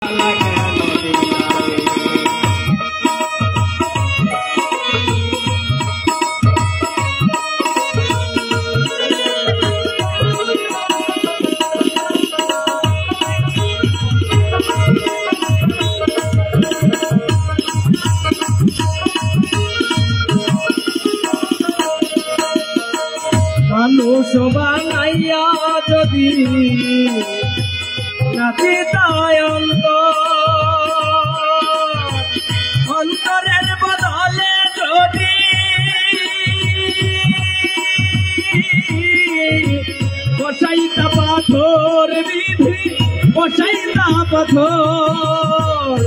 জ্বালা কেন দিলা রে। মানুষ বানাইয়া যদি নাচিতায় অন্তরের বদলে যদি বসাইতা পাথর বিধি বসাইতা পাথর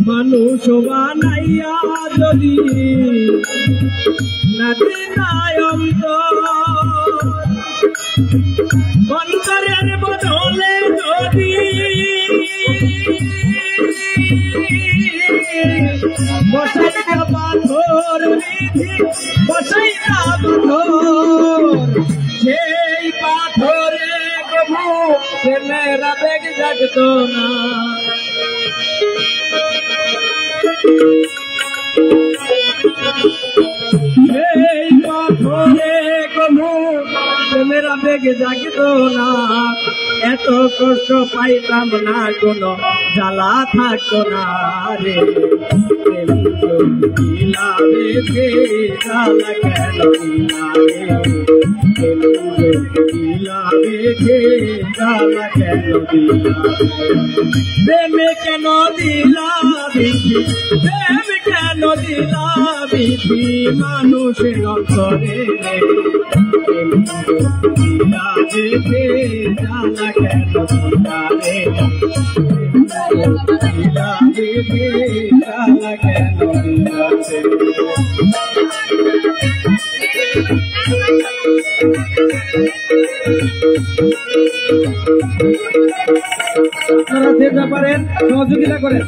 মানুষ বানাইয়া যদি নাচিতায় অন্তরের বদলে যদি বসাইতা পাথর বিধি বসাইতা পাথর সেই পাথরে কবু প্রেমের আবেগ জাগত না। এই পাথরে কবু প্রেমের আবেগ জাগত না। এত কষ্ট পাইতাম না, কোনো জ্বালা থাকতো না রে। দিলা রে জ্বালা কেন দিলা রে। দিলা রে জ্বালা কেন দিলা। প্রেমে কেন দিলা বিধি, প্রেম কেন দিলা বিধি মানুষের অন্তরে রে। দিলা রে জ্বালা কেন দিলা রে। দিলা রে জ্বালা কেন দিলা রে। আপনারা যেতে পারেন, সহযোগিতা করেন।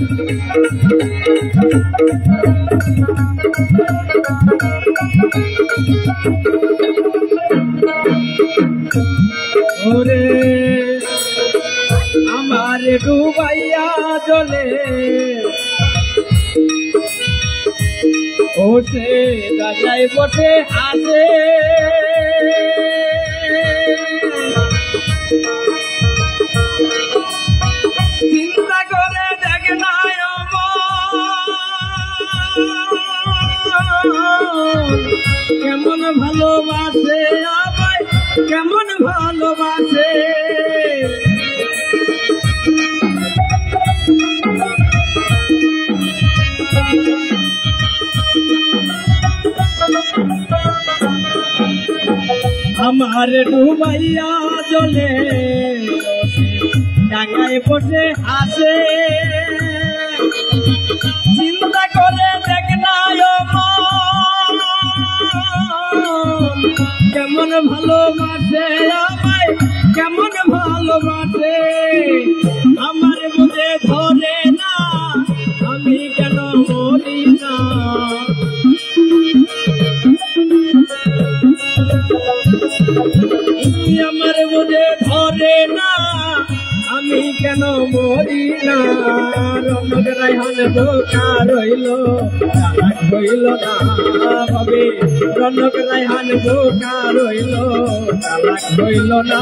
ওরে আমার ডুবাইয়া জলে ও সে গাছায় বসে আছে চিন্তা করে দেখ না কেমন ভালোবাসে আমায়, কেমন ভালোবাসে। আমার ডুবাইয়া জলে ডাঙায় বসে আসে চিন্তা করে দেখ না কেমন ভালোবাসে আমায়, কেমন ভালোবাসে। আমার বুঝে ধরে না আমি কেন মরি না। আমার বুঝে ধরে না আমি কেন মরি না। রনক রায়হান ধোকা রইল তালাক হইল না ভাবে। রনক রায়হান ধোকা রইল তালাক হইল না।